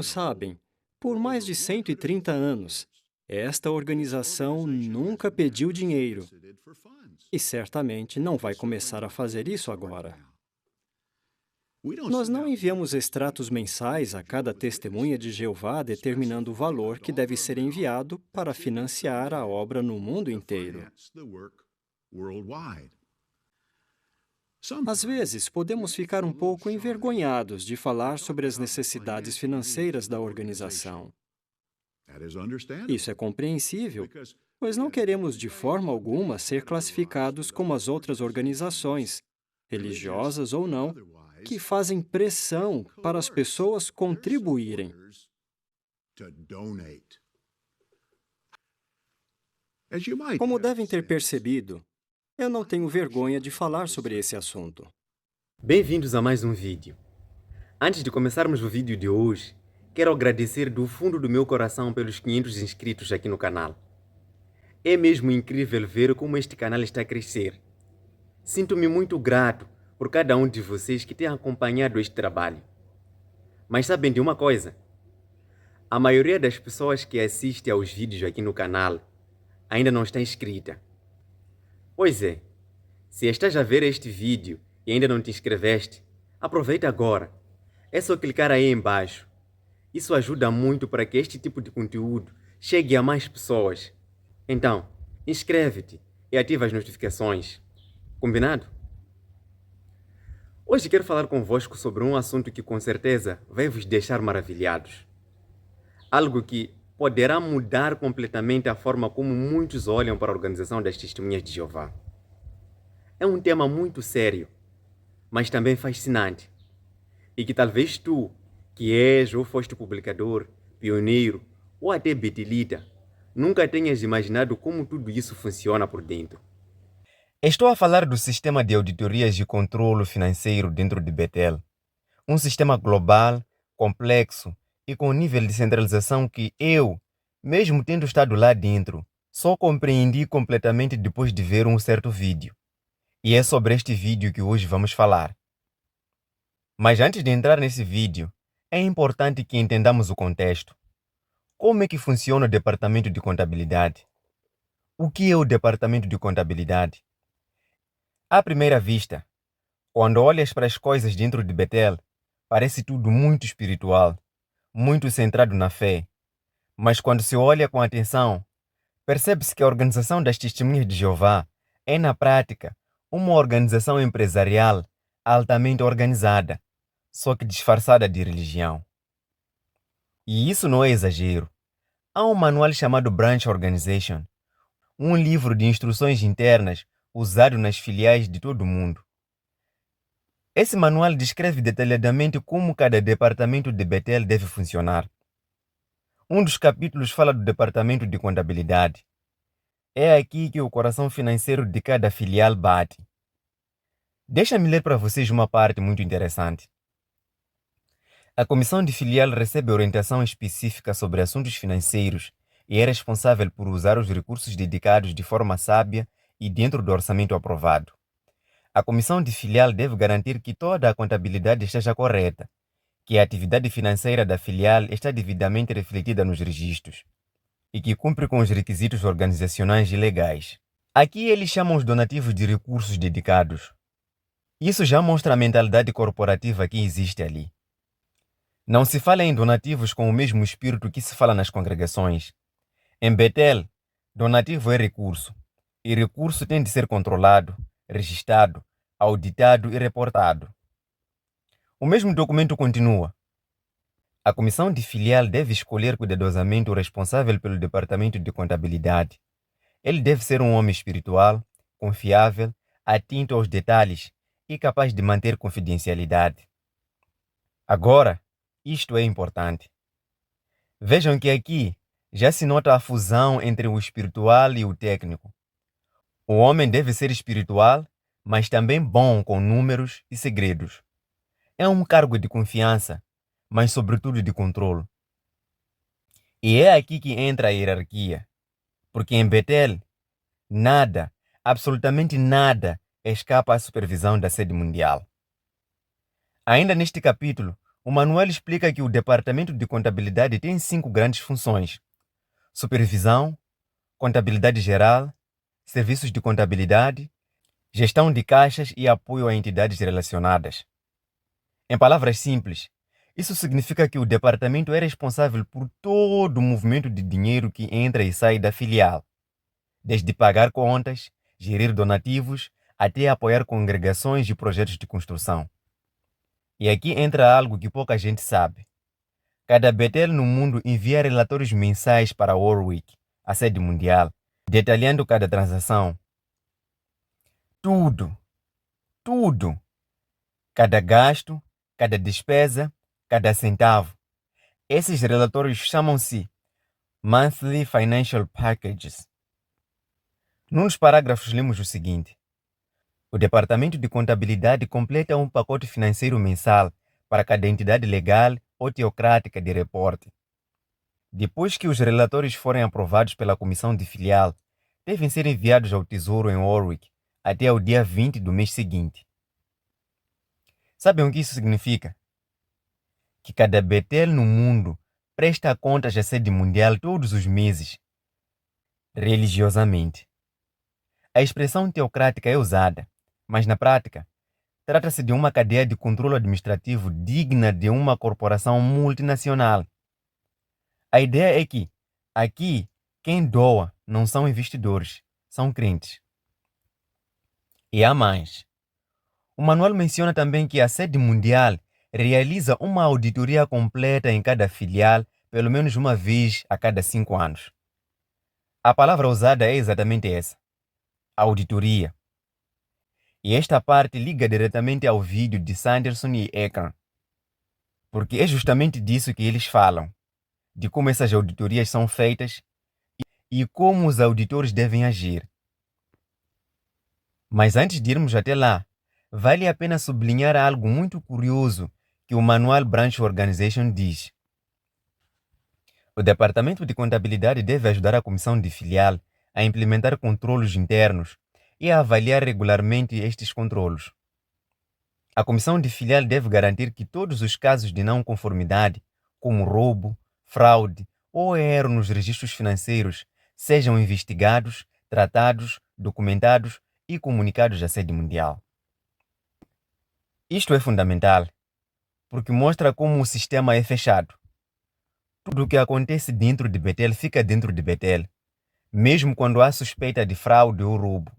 sabem, por mais de 130 anos, esta organização nunca pediu dinheiro e certamente não vai começar a fazer isso agora. Nós não enviamos extratos mensais a cada testemunha de Jeová determinando o valor que deve ser enviado para financiar a obra no mundo inteiro. Às vezes, podemos ficar um pouco envergonhados de falar sobre as necessidades financeiras da organização. Isso é compreensível, pois não queremos de forma alguma ser classificados como as outras organizações, religiosas ou não, que fazem pressão para as pessoas contribuírem. Como devem ter percebido, eu não tenho vergonha de falar sobre esse assunto. Bem-vindos a mais um vídeo. Antes de começarmos o vídeo de hoje, quero agradecer do fundo do meu coração pelos 500 inscritos aqui no canal. É mesmo incrível ver como este canal está a crescer. Sinto-me muito grato por cada um de vocês que tem acompanhado este trabalho. Mas sabem de uma coisa? A maioria das pessoas que assistem aos vídeos aqui no canal ainda não está inscrita. Pois é, se estás a ver este vídeo e ainda não te inscreveste, aproveita agora. É só clicar aí embaixo. Isso ajuda muito para que este tipo de conteúdo chegue a mais pessoas. Então, inscreve-te e ativa as notificações. Combinado? Hoje quero falar convosco sobre um assunto que com certeza vai vos deixar maravilhados. Algo que poderá mudar completamente a forma como muitos olham para a organização das Testemunhas de Jeová. É um tema muito sério, mas também fascinante. E que talvez tu, que és ou foste publicador, pioneiro ou até betelita, nunca tenhas imaginado como tudo isso funciona por dentro. Estou a falar do sistema de auditorias de controlo financeiro dentro de Betel. Um sistema global, complexo e com um nível de centralização que eu, mesmo tendo estado lá dentro, só compreendi completamente depois de ver um certo vídeo. E é sobre este vídeo que hoje vamos falar. Mas antes de entrar nesse vídeo, é importante que entendamos o contexto. Como é que funciona o departamento de contabilidade? O que é o departamento de contabilidade? À primeira vista, quando olhas para as coisas dentro de Betel, parece tudo muito espiritual, muito centrado na fé. Mas quando se olha com atenção, percebe-se que a organização das Testemunhas de Jeová é, na prática, uma organização empresarial altamente organizada, só que disfarçada de religião. E isso não é exagero. Há um manual chamado Branch Organization, um livro de instruções internas usado nas filiais de todo o mundo. Esse manual descreve detalhadamente como cada departamento de Betel deve funcionar. Um dos capítulos fala do departamento de contabilidade. É aqui que o coração financeiro de cada filial bate. Deixa-me ler para vocês uma parte muito interessante. A comissão de filial recebe orientação específica sobre assuntos financeiros e é responsável por usar os recursos dedicados de forma sábia e dentro do orçamento aprovado. A comissão de filial deve garantir que toda a contabilidade esteja correta, que a atividade financeira da filial está devidamente refletida nos registros e que cumpre com os requisitos organizacionais e legais. Aqui eles chamam os donativos de recursos dedicados. Isso já mostra a mentalidade corporativa que existe ali. Não se fala em donativos com o mesmo espírito que se fala nas congregações. Em Betel, donativo é recurso, e recurso tem de ser controlado, registrado, auditado e reportado. O mesmo documento continua. A comissão de filial deve escolher cuidadosamente o responsável pelo departamento de contabilidade. Ele deve ser um homem espiritual, confiável, atento aos detalhes e capaz de manter confidencialidade. Agora, isto é importante. Vejam que aqui já se nota a fusão entre o espiritual e o técnico. O homem deve ser espiritual, mas também bom com números e segredos. É um cargo de confiança, mas sobretudo de controle. E é aqui que entra a hierarquia, porque em Betel, nada, absolutamente nada, escapa à supervisão da sede mundial. Ainda neste capítulo, o manual explica que o Departamento de Contabilidade tem 5 grandes funções: supervisão, contabilidade geral, serviços de contabilidade, gestão de caixas e apoio a entidades relacionadas. Em palavras simples, isso significa que o departamento é responsável por todo o movimento de dinheiro que entra e sai da filial, desde pagar contas, gerir donativos, até apoiar congregações e projetos de construção. E aqui entra algo que pouca gente sabe. Cada Betel no mundo envia relatórios mensais para a Warwick, a sede mundial, detalhando cada transação. Tudo, tudo. Cada gasto, cada despesa, cada centavo. Esses relatórios chamam-se Monthly Financial Packages. Num dos parágrafos lemos o seguinte: o Departamento de Contabilidade completa um pacote financeiro mensal para cada entidade legal ou teocrática de reporte. Depois que os relatórios forem aprovados pela comissão de filial, devem ser enviados ao Tesouro em Warwick até o dia 20 do mês seguinte. Sabem o que isso significa? Que cada Betel no mundo presta contas à sede mundial todos os meses, religiosamente. A expressão teocrática é usada, mas na prática, trata-se de uma cadeia de controle administrativo digna de uma corporação multinacional. A ideia é que, aqui, quem doa não são investidores, são crentes. E há mais. O manual menciona também que a sede mundial realiza uma auditoria completa em cada filial, pelo menos uma vez a cada 5 anos. A palavra usada é exatamente essa: auditoria. E esta parte liga diretamente ao vídeo de Sanderson e Ekran, porque é justamente disso que eles falam, de como essas auditorias são feitas e como os auditores devem agir. Mas antes de irmos até lá, vale a pena sublinhar algo muito curioso que o Manual Branch Organization diz. O Departamento de Contabilidade deve ajudar a comissão de filial a implementar controlos internos e a avaliar regularmente estes controlos. A comissão de filial deve garantir que todos os casos de não conformidade, como roubo, fraude ou erro nos registros financeiros, sejam investigados, tratados, documentados e comunicados à sede mundial. Isto é fundamental, porque mostra como o sistema é fechado. Tudo o que acontece dentro de Betel fica dentro de Betel, mesmo quando há suspeita de fraude ou roubo.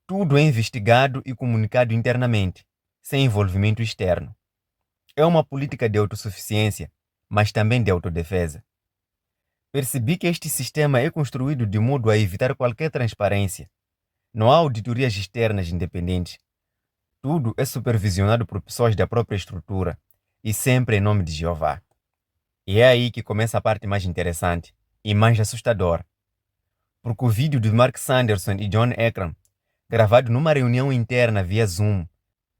Tudo é investigado e comunicado internamente, sem envolvimento externo. É uma política de autossuficiência, mas também de autodefesa. Percebi que este sistema é construído de modo a evitar qualquer transparência. Não há auditorias externas independentes. Tudo é supervisionado por pessoas da própria estrutura, e sempre em nome de Jeová. E é aí que começa a parte mais interessante e mais assustadora. Porque o vídeo de Mark Sanderson e John Ekram, gravado numa reunião interna via Zoom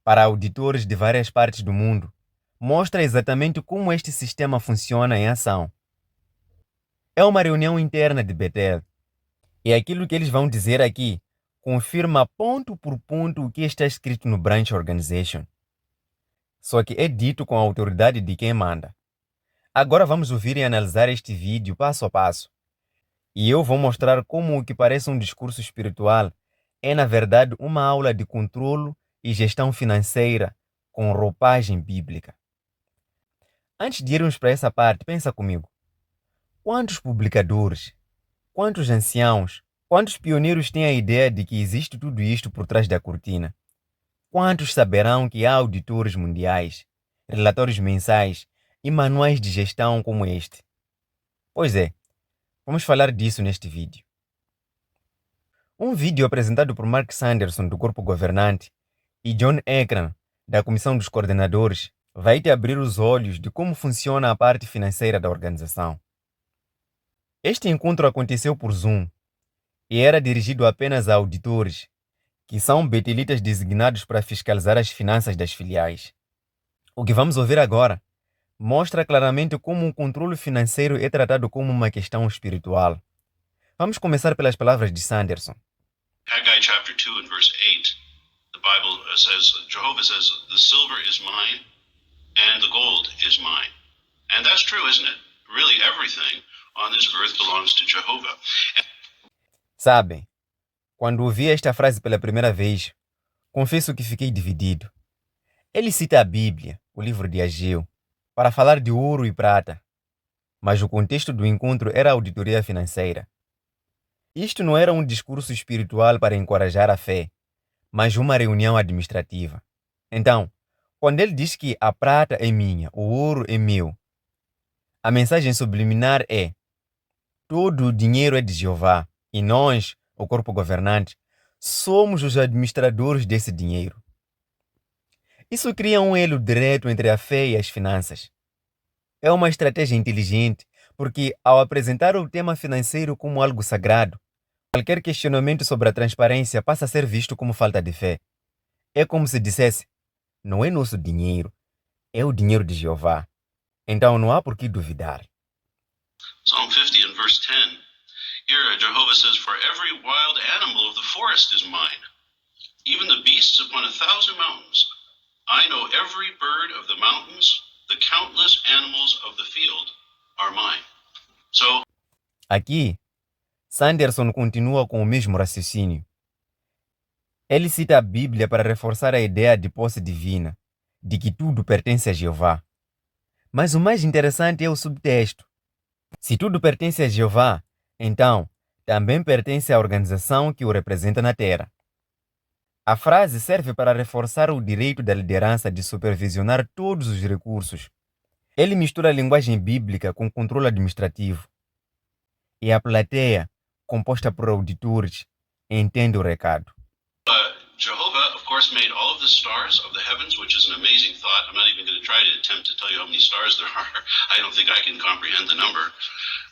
para auditores de várias partes do mundo, mostra exatamente como este sistema funciona em ação. É uma reunião interna de Betel, e aquilo que eles vão dizer aqui confirma ponto por ponto o que está escrito no Branch Organization. Só que é dito com a autoridade de quem manda. Agora vamos ouvir e analisar este vídeo passo a passo. E eu vou mostrar como o que parece um discurso espiritual é, na verdade, uma aula de controlo e gestão financeira com roupagem bíblica. Antes de irmos para essa parte, pensa comigo. Quantos publicadores, quantos anciãos, quantos pioneiros têm a ideia de que existe tudo isto por trás da cortina? Quantos saberão que há auditores mundiais, relatórios mensais e manuais de gestão como este? Pois é, vamos falar disso neste vídeo. Um vídeo apresentado por Mark Sanderson, do Corpo Governante, e John Ekran, da Comissão dos Coordenadores, vai te abrir os olhos de como funciona a parte financeira da organização. Este encontro aconteceu por Zoom e era dirigido apenas a auditores, que são betelitas designados para fiscalizar as finanças das filiais. O que vamos ouvir agora mostra claramente como o controle financeiro é tratado como uma questão espiritual. Vamos começar pelas palavras de Sanderson. Haggai chapter 2 and verse 8, the Bible says, Jehovah says, the silver is mine and the gold is mine. And that's true, isn't it? Really, everything on this earth belongs to Jehovah. Sabem, quando ouvi esta frase pela primeira vez, confesso que fiquei dividido. Ele cita a Bíblia, o livro de Ageu, para falar de ouro e prata, mas o contexto do encontro era a auditoria financeira. Isto não era um discurso espiritual para encorajar a fé, mas uma reunião administrativa. Então, quando ele diz que a prata é minha, o ouro é meu, a mensagem subliminar é: todo o dinheiro é de Jeová e nós, o corpo governante, somos os administradores desse dinheiro. Isso cria um elo direto entre a fé e as finanças. É uma estratégia inteligente, porque ao apresentar o tema financeiro como algo sagrado, qualquer questionamento sobre a transparência passa a ser visto como falta de fé. É como se dissesse: não é nosso dinheiro, é o dinheiro de Jeová. Então não há por que duvidar. Psalm 50 and verse 10. Here Jehovah says, "For every wild animal of the forest is mine, even the beasts upon 1,000 mountains. I know every bird of the mountains, the countless animals of the field are mine." So, aqui, Sanderson continua com o mesmo raciocínio. Ele cita a Bíblia para reforçar a ideia de posse divina, de que tudo pertence a Jeová. Mas o mais interessante é o subtexto. Se tudo pertence a Jeová, então também pertence à organização que o representa na Terra. A frase serve para reforçar o direito da liderança de supervisionar todos os recursos. Ele mistura a linguagem bíblica com controle administrativo. E a plateia, composta por auditores, entende o recado. Jehovah, of course, made all of the stars of the heavens, which is an amazing thought. I'm not even going to try to attempt to tell you how many stars there are. I don't think I can comprehend the number.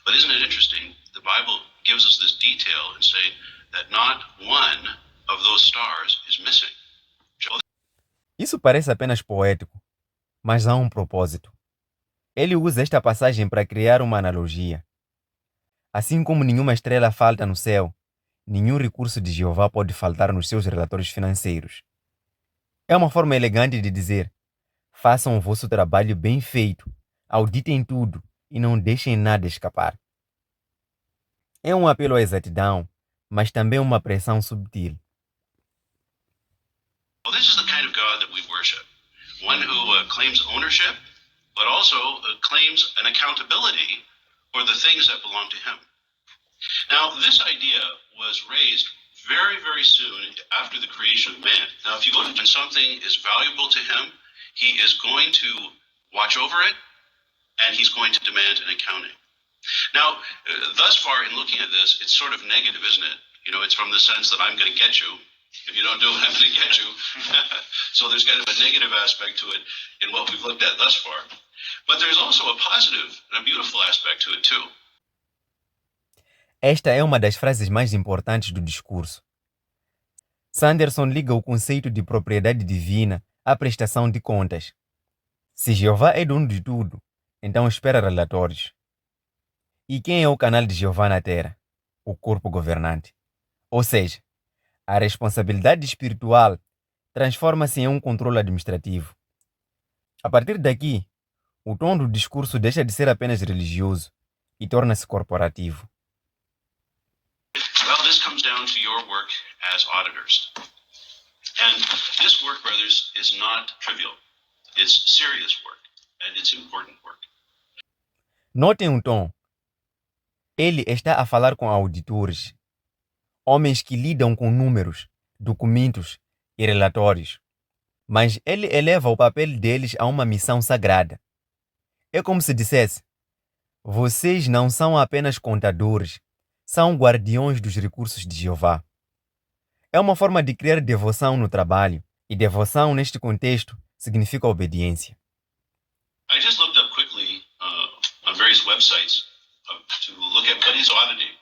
But isn't it interesting? The Bible gives us this detail and saying that not one of those stars is missing. Isso parece apenas poético, mas há um propósito. Ele usa esta passagem para criar uma analogia. Assim como nenhuma estrela falta no céu, nenhum recurso de Jeová pode faltar nos seus relatórios financeiros. É uma forma elegante de dizer: façam o vosso trabalho bem feito, auditem tudo e não deixem nada escapar. É um apelo à exatidão, mas também uma pressão subtil. Well, this is the kind of God that we worship. One who claims ownership, but also claims an accountability for the things that belong to him. Now, this idea was raised very, very soon after the creation of man. Now, if you look at when something is valuable to him, he is going to watch over it, and he's going to demand an accounting. Now, thus far in looking at this, it's sort of negative, isn't it? You know, it's from the sense that I'm going to get you. If you don't do it, I'm going to get you. So there's kind of a negative aspect to it in what we've looked at thus far. But there's also a positive and a beautiful aspect to it too. Esta é uma das frases mais importantes do discurso. Sanderson liga o conceito de propriedade divina à prestação de contas. Se Jeová é dono de tudo, então espera relatórios. E quem é o canal de Jeová na Terra? O corpo governante. Ou seja, a responsabilidade espiritual transforma-se em um controle administrativo. A partir daqui, o tom do discurso deixa de ser apenas religioso e torna-se corporativo. Well, this comes down to your work as auditors. And this work, brothers, is not trivial. It's serious work, and it's important work. Notem o tom. Ele está a falar com auditores, homens que lidam com números, documentos e relatórios. Mas ele eleva o papel deles a uma missão sagrada. É como se dissesse: vocês não são apenas contadores, são guardiões dos recursos de Jeová. É uma forma de criar devoção no trabalho, e devoção neste contexto significa obediência. I just looked up quickly on various websites to look at what is auditing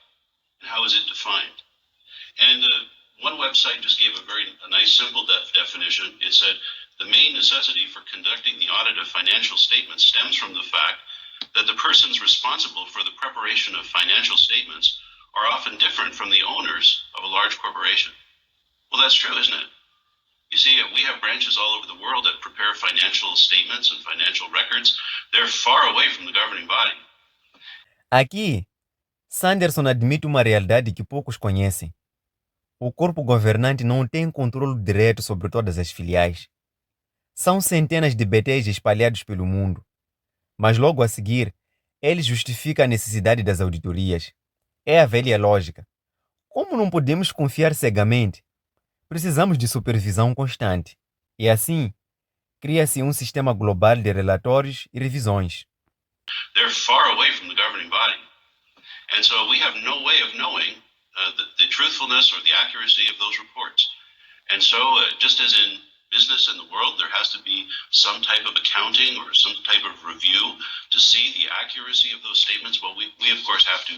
and how is it defined. And one website just gave a nice simple definition. It said, the main necessity for conducting the audit of financial statements stems from the fact that the persons responsible for the preparation of financial statements are often different from the owners of a large corporation. Well, that's true, isn't it? You see, we have branches all over the world that prepare financial statements and financial records. They're far away from the governing body. Aqui, Sanderson admite uma realidade que poucos conhecem. O corpo governante não tem controle direto sobre todas as filiais. São centenas de BTs espalhados pelo mundo. Mas logo a seguir, ele justifica a necessidade das auditorias. É a velha lógica. Como não podemos confiar cegamente? Precisamos de supervisão constante. E assim, cria-se um sistema global de relatórios e revisões. They're far away from the governing body. And so we have no way of knowing the truthfulness or the accuracy of those reports. And so just as in business in the world, there has to be some type of accounting or some type of review to see the accuracy of those statements. Well, we of course have to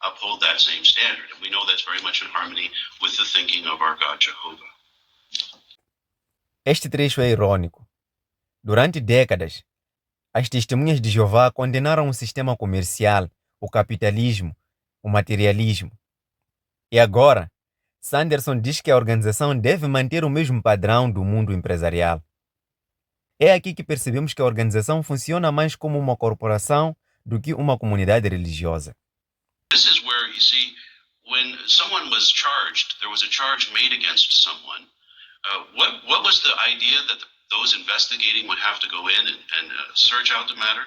uphold that same standard. And we know that's very much in harmony with the thinking of our God Jehovah. Este trecho é irônico. Durante décadas, as testemunhas de Jeová condenaram o sistema comercial, o capitalismo, o materialismo. E agora, Sanderson diz que a organização deve manter o mesmo padrão do mundo empresarial. É aqui que percebemos que a organização funciona mais como uma corporação do que uma comunidade religiosa. This is where, you see, when someone was charged, there was a charge made against someone. What was the idea that those investigating would have to go in and search out the matter?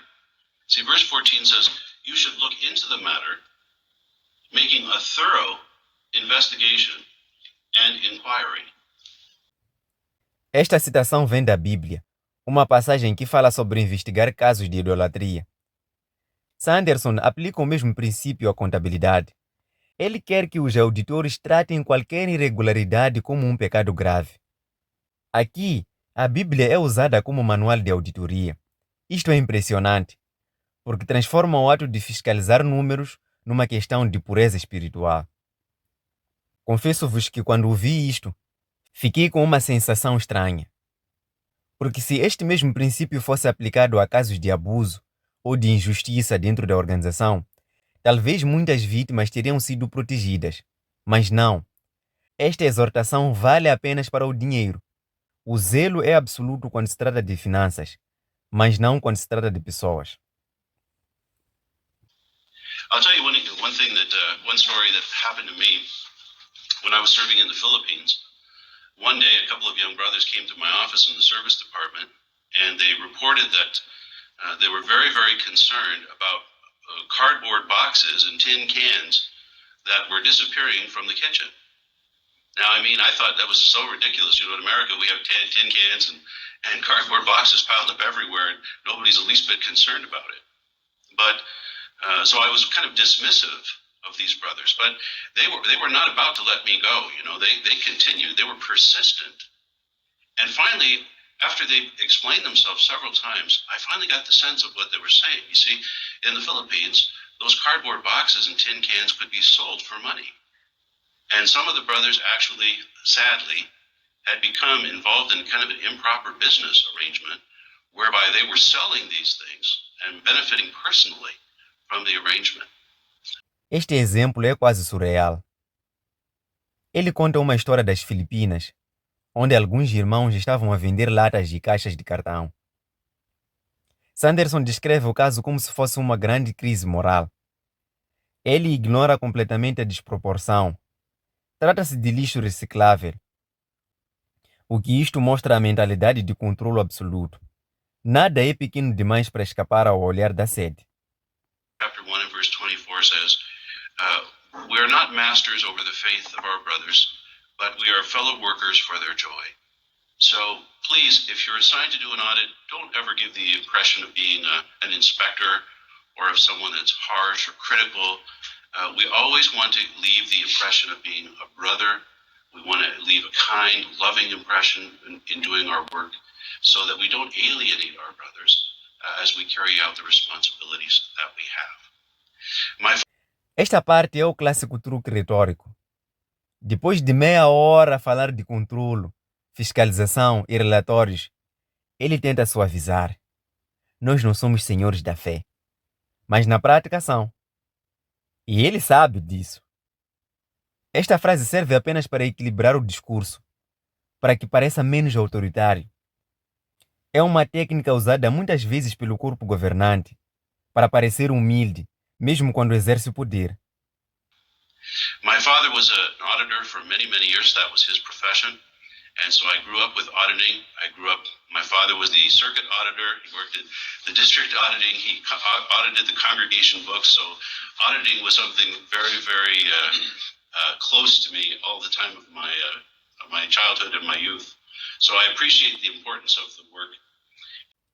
See, verse 14 says, you should look into the matter, making a thorough investigation and inquiry. Esta citação vem da Bíblia, uma passagem que fala sobre investigar casos de idolatria. Sanderson aplica o mesmo princípio à contabilidade. Ele quer que os auditores tratem qualquer irregularidade como um pecado grave. Aqui, a Bíblia é usada como manual de auditoria. Isto é impressionante, porque transforma o ato de fiscalizar números numa questão de pureza espiritual. Confesso-vos que quando ouvi isto, fiquei com uma sensação estranha. Porque se este mesmo princípio fosse aplicado a casos de abuso ou de injustiça dentro da organização, talvez muitas vítimas teriam sido protegidas. Mas não. Esta exortação vale apenas para o dinheiro. O zelo é absoluto quando se trata de finanças, mas não quando se trata de pessoas. I'll tell you one story that happened to me when I was serving in the Philippines. One day, a couple of young brothers came to my office in the service department, and they reported that they were very, very concerned about cardboard boxes and tin cans that were disappearing from the kitchen. Now, I mean, I thought that was so ridiculous. You know, in America, we have tin cans and cardboard boxes piled up everywhere, and nobody's the least bit concerned about it. But so I was kind of dismissive of these brothers, but they were not about to let me go. You know, they continued. They were persistent, and finally, after they explained themselves several times, I finally got the sense of what they were saying. You see, in the Philippines, those cardboard boxes and tin cans could be sold for money. And some of the brothers actually, sadly, had become involved in kind of an improper business arrangement whereby they were selling these things and benefiting personally from the arrangement. Este exemplo é quase surreal. Ele conta uma história das Filipinas, onde alguns irmãos estavam a vender latas de caixas de cartão. Sanderson descreve o caso como se fosse uma grande crise moral. Ele ignora completamente a desproporção. Trata-se de lixo reciclável. O que isto mostra a mentalidade de controlo absoluto. Nada é pequeno demais para escapar ao olhar da sede. Chapter 1 and verse 24 says, we are not masters over the faith of our brothers, but we are fellow workers for their joy. So please, if you're assigned to do an audit, don't ever give the impression of being an inspector or of someone that's harsh or critical. We always want to leave the impression of being a brother. We want to leave a kind, loving impression in doing our work so that we don't alienate our brothers as we carry out the responsibilities that we have. Esta parte é o clássico truque retórico. Depois de meia hora a falar de controlo, fiscalização e relatórios, ele tenta suavizar. Nós não somos senhores da fé, mas na prática são. E ele sabe disso. Esta frase serve apenas para equilibrar o discurso, para que pareça menos autoritário. É uma técnica usada muitas vezes pelo corpo governante para parecer humilde, mesmo quando exerce o poder. My father was an auditor for many, many years. That was his profession. And so I grew up with auditing. My father was the circuit auditor. He worked at the district auditing. He audited the congregation books. So auditing was something very, very close to me all the time of my childhood and my youth. So I appreciate the importance of the work.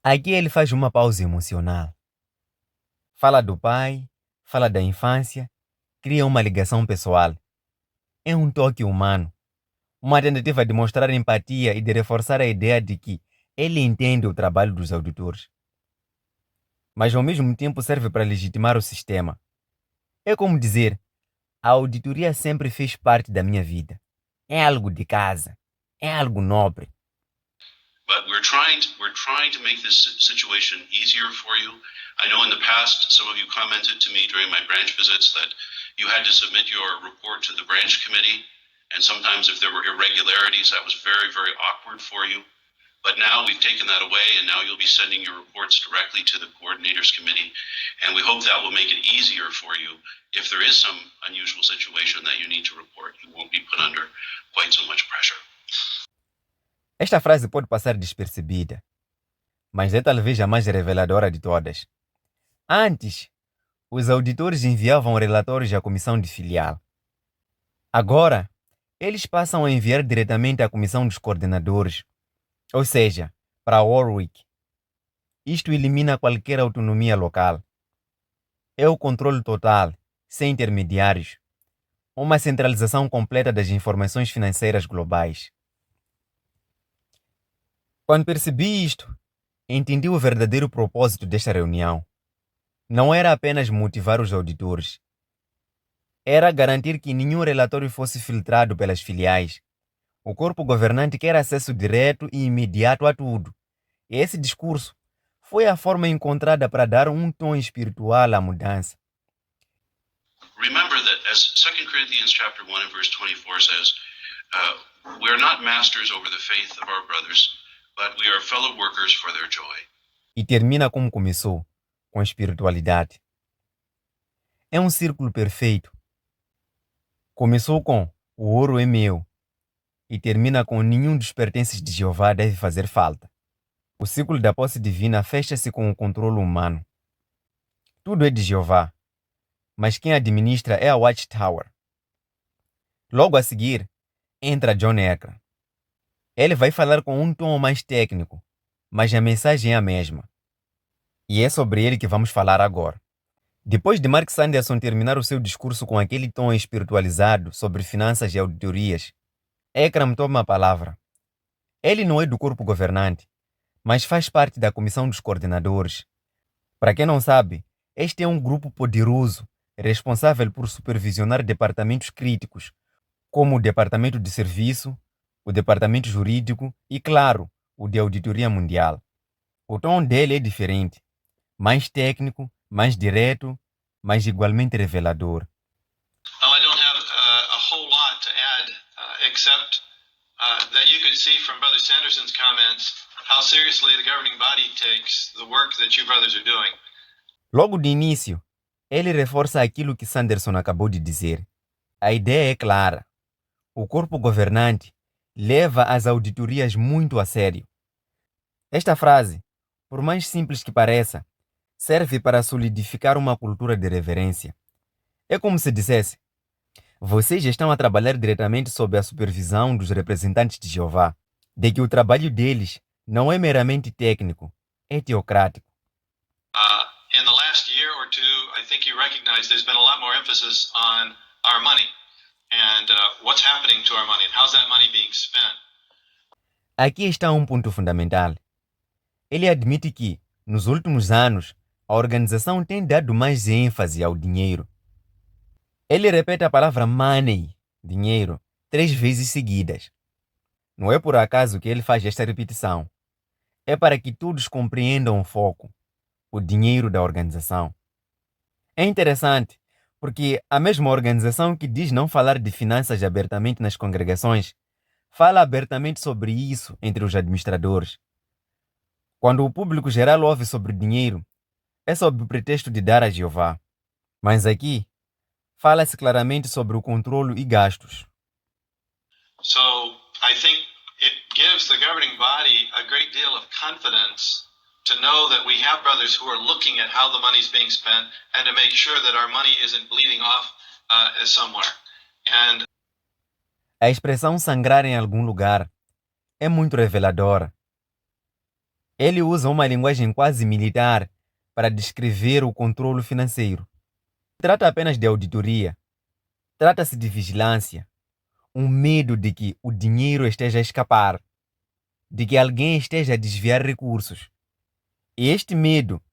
Aqui ele faz uma pausa emocional. Fala do pai, fala da infância, cria uma ligação pessoal. É um toque humano. Uma tentativa de mostrar empatia e de reforçar a ideia de que ele entende o trabalho dos auditores. Mas ao mesmo tempo serve para legitimar o sistema. É como dizer, a auditoria sempre fez parte da minha vida. É algo de casa. É algo nobre. But we're trying to make this situation easier for you. I know in the past, some of you commented to me during my branch visits that you had to submit your report to the branch committee. And sometimes if there were irregularities, that was very, very awkward for you. But now we've taken that away, and now you'll be sending your reports directly to the coordinators committee. And we hope that will make it easier for you. If there is some unusual situation that you need to report, you won't be put under quite so much pressure. Esta frase pode passar despercebida, mas é talvez a mais reveladora de todas. Antes, os auditores enviavam relatórios à comissão de filial. Agora, eles passam a enviar diretamente à comissão dos coordenadores, ou seja, para Warwick. Isto elimina qualquer autonomia local. É o controle total, sem intermediários. Uma centralização completa das informações financeiras globais. Quando percebi isto, entendi o verdadeiro propósito desta reunião. Não era apenas motivar os auditores. Era garantir que nenhum relatório fosse filtrado pelas filiais. O corpo governante quer acesso direto e imediato a tudo. E esse discurso foi a forma encontrada para dar um tom espiritual à mudança. Remember that as 2 Corinthians chapter 1 and verse 24 says, we are not masters over the faith of our brothers, but we are fellow workers for their joy. E termina como começou, com espiritualidade. É um círculo perfeito. Começou com o ouro é meu e termina com nenhum dos pertences de Jeová deve fazer falta. O ciclo da posse divina fecha-se com o controle humano. Tudo é de Jeová, mas quem administra é a Watchtower. Logo a seguir, entra John Eckram. Ele vai falar com um tom mais técnico, mas a mensagem é a mesma. E é sobre ele que vamos falar agora. Depois de Mark Sanderson terminar o seu discurso com aquele tom espiritualizado sobre finanças e auditorias, Eckram toma a palavra. Ele não é do corpo governante, mas faz parte da comissão dos coordenadores. Para quem não sabe, este é um grupo poderoso, responsável por supervisionar departamentos críticos, como o Departamento de Serviço, o Departamento Jurídico e, claro, o de Auditoria Mundial. O tom dele é diferente, mais técnico, mais direto, mas igualmente revelador. Well, I don't have a whole lot to add, except that you could see from Brother Sanderson's comments how seriously the governing body takes the work that you brothers are doing. Logo de início, ele reforça aquilo que Sanderson acabou de dizer. A ideia é clara. O corpo governante leva as auditorias muito a sério. Esta frase, por mais simples que pareça, serve para solidificar uma cultura de reverência. É como se dissesse: vocês estão a trabalhar diretamente sob a supervisão dos representantes de Jeová, de que o trabalho deles não é meramente técnico, é teocrático. In the last year or two, I think you recognize there's been a lot more emphasis on our money and what's happening to our money and how's that money being spent. Aqui está um ponto fundamental. Ele admite que, nos últimos anos, a organização tem dado mais ênfase ao dinheiro. Ele repete a palavra money, dinheiro, 3 vezes seguidas. Não é por acaso que ele faz esta repetição. É para que todos compreendam o foco, o dinheiro da organização. É interessante, porque a mesma organização que diz não falar de finanças abertamente nas congregações, fala abertamente sobre isso entre os administradores. Quando o público geral ouve sobre dinheiro, é sob o pretexto de dar a Jeová. Mas aqui, fala-se claramente sobre o controlo e gastos. So I think it gives the governing body a great deal of confidence to know that we have brothers who are looking at how the money is being spent and to make sure that our money isn't bleeding off somewhere. And A expressão sangrar em algum lugar é muito reveladora. Ele usa uma linguagem quase militar para descrever o controlo financeiro. Trata apenas de auditoria. Trata-se de vigilância. Um medo de que o dinheiro esteja a escapar, de que alguém esteja a desviar recursos. E este medo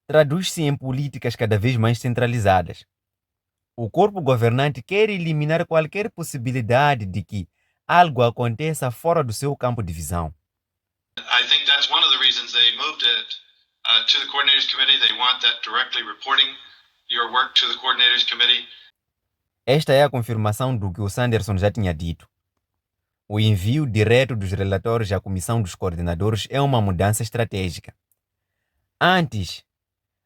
traduz-se em políticas cada vez mais centralizadas. O corpo governante quer eliminar qualquer possibilidade de que algo aconteça fora do seu campo de visão. I think that's one of the reasons they moved it to the Coordinators Committee. They want that directly reporting your work to the Coordinators Committee. Esta é a confirmação do que o Sanderson já tinha dito. O envio direto dos relatórios à Comissão dos Coordenadores é uma mudança estratégica. Antes,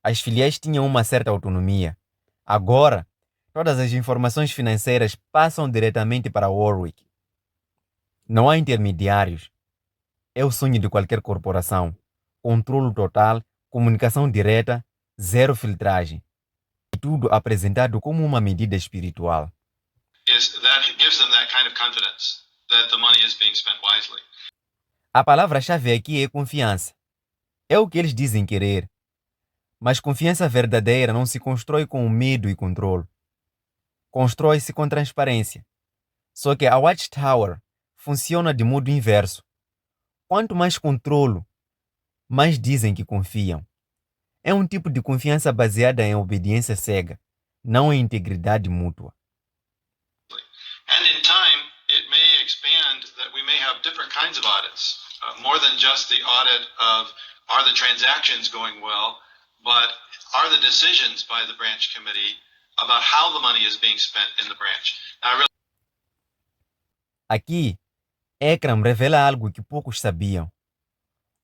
as filiais tinham uma certa autonomia. Agora, todas as informações financeiras passam diretamente para Warwick. Não há intermediários. É o sonho de qualquer corporação. Controlo total, comunicação direta, zero filtragem. E tudo apresentado como uma medida espiritual. That gives them that kind of confidence that the money is being spent wisely. A palavra-chave aqui é confiança. É o que eles dizem querer. Mas confiança verdadeira não se constrói com medo e controle. Constrói-se com transparência. Só que a Watchtower funciona de modo inverso. Quanto mais controlo, mais dizem que confiam. É um tipo de confiança baseada em obediência cega, não em integridade mútua. And in time, it may expand that we may have different kinds of audits, more than just the audit of are the transactions going well, but are the decisions by the branch committee about how the money is being spent in the branch. Now, Aqui, Ekram revela algo que poucos sabiam.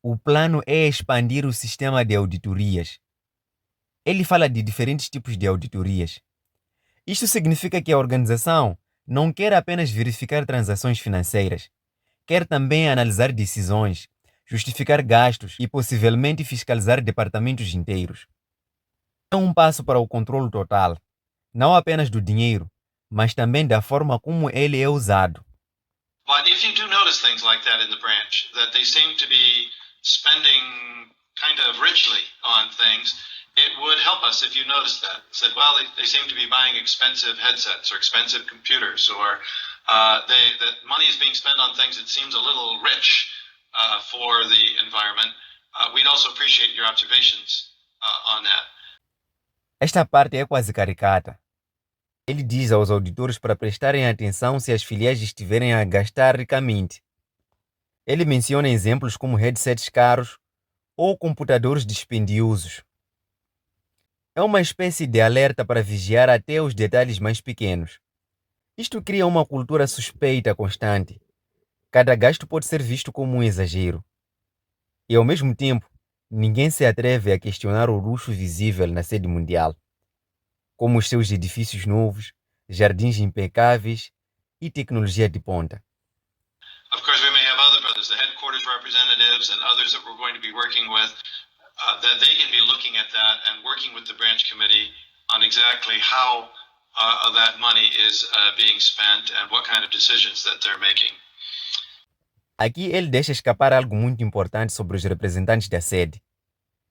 O plano é expandir o sistema de auditorias. Ele fala de diferentes tipos de auditorias. Isto significa que a organização não quer apenas verificar transações financeiras, quer também analisar decisões, justificar gastos e possivelmente fiscalizar departamentos inteiros. É um passo para o controle total, não apenas do dinheiro, mas também da forma como ele é usado. But if you do notice things like that in the branch, that they seem to be spending kind of richly on things, it would help us if you noticed that. Said, well, they seem to be buying expensive headsets or expensive computers, or that money is being spent on things that seems a little rich for the environment. We'd also appreciate your observations on that. Esta parte é quase caricata. Ele diz aos auditores para prestarem atenção se as filiais estiverem a gastar ricamente. Ele menciona exemplos como headsets caros ou computadores dispendiosos. É uma espécie de alerta para vigiar até os detalhes mais pequenos. Isto cria uma cultura suspeita constante. Cada gasto pode ser visto como um exagero. E, ao mesmo tempo, ninguém se atreve a questionar o luxo visível na sede mundial, como os seus edifícios novos, jardins impecáveis e tecnologia de ponta. Of course, we may have other brothers, the headquarters representatives and others that we're going to be working with, that they can be looking at that and working with the branch committee on exactly how that money is being spent and what kind of decisions that they're making. Aqui ele deixa escapar algo muito importante sobre os representantes da sede.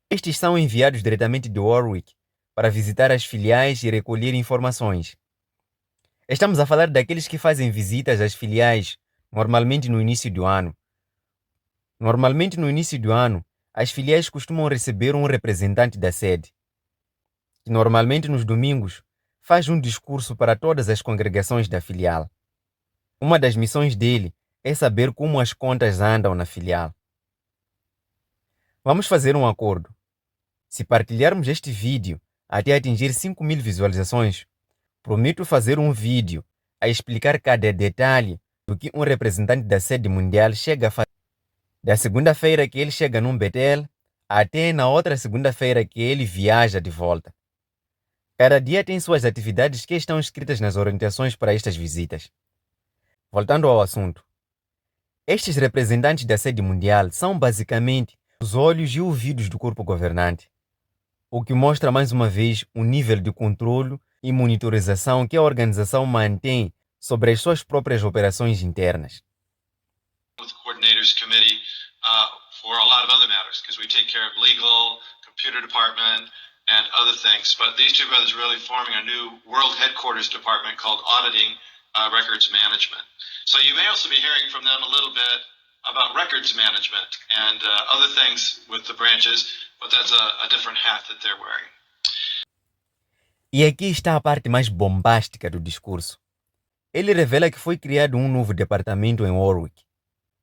Estes são enviados diretamente de Warwick para visitar as filiais e recolher informações. Estamos a falar daqueles que fazem visitas às filiais normalmente no início do ano. Normalmente no início do ano, as filiais costumam receber um representante da sede, que normalmente nos domingos faz um discurso para todas as congregações da filial. Uma das missões dele é saber como as contas andam na filial. Vamos fazer um acordo. Se partilharmos este vídeo até atingir 5.000 visualizações, prometo fazer um vídeo a explicar cada detalhe que um representante da sede mundial chega a fazer. Da segunda-feira que ele chega num Betel, até na outra segunda-feira que ele viaja de volta. Cada dia tem suas atividades que estão escritas nas orientações para estas visitas. Voltando ao assunto. Estes representantes da sede mundial são basicamente os olhos e ouvidos do corpo governante, o que mostra mais uma vez o nível de controlo e monitorização que a organização mantém sobre as suas próprias operações internas. With the coordinators committee for a lot of other matters, because we take care of legal, computer department, and other things. But these two brothers are really forming a new world headquarters department called Auditing Records Management. So you may also be hearing from them a little bit about records management and other things with the branches, but that's a different hat that they're wearing. E aqui está a parte mais bombástica do discurso. Ele revela que foi criado um novo departamento em Warwick,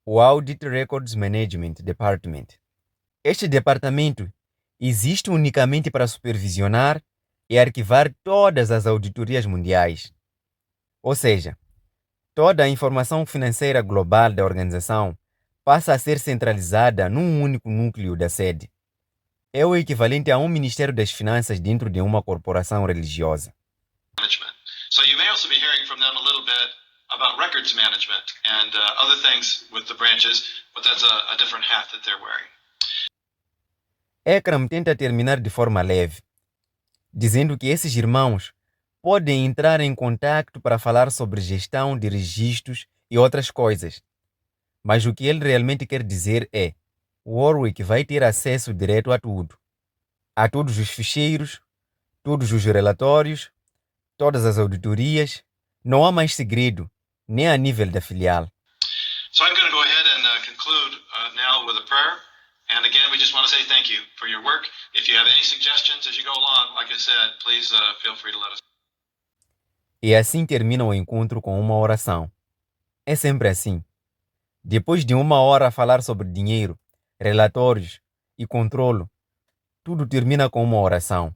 o Audit Records Management Department. Este departamento existe unicamente para supervisionar e arquivar todas as auditorias mundiais. Ou seja, toda a informação financeira global da organização passa a ser centralizada num único núcleo da sede. É o equivalente a um Ministério das Finanças dentro de uma corporação religiosa. So you may also be hearing from them a little bit about records management and other things with the branches, but that's a different hat that they're wearing. Ekram tenta terminar de forma leve, dizendo que esses irmãos podem entrar em contato para falar sobre gestão de registros e outras coisas. Mas o que ele realmente quer dizer é: Warwick vai ter acesso direto a tudo. A todos os ficheiros, todos os relatórios, todas as auditorias. Não há mais segredo, nem a nível da filial. So I'm going to go ahead and conclude now with a prayer. And again, we just want to say thank you for your work. If you have any suggestions as you go along, like I said, please feel free to let us know. E assim termina o encontro com uma oração. É sempre assim. Depois de uma hora a falar sobre dinheiro, relatórios e controlo, tudo termina com uma oração.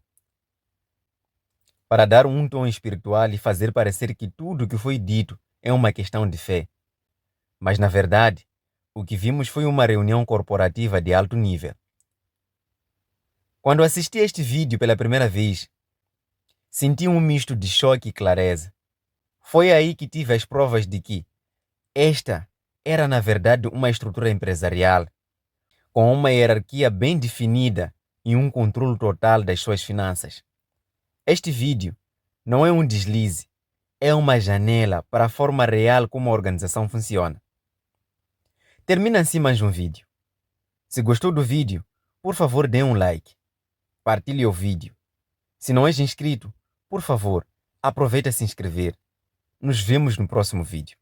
Para dar um tom espiritual e fazer parecer que tudo o que foi dito é uma questão de fé. Mas, na verdade, o que vimos foi uma reunião corporativa de alto nível. Quando assisti este vídeo pela primeira vez, senti um misto de choque e clareza. Foi aí que tive as provas de que esta era, na verdade, uma estrutura empresarial, com uma hierarquia bem definida e um controle total das suas finanças. Este vídeo não é um deslize, é uma janela para a forma real como a organização funciona. Termina assim mais um vídeo. Se gostou do vídeo, por favor dê um like. Partilhe o vídeo. Se não és inscrito, por favor, aproveita a se inscrever. Nos vemos no próximo vídeo.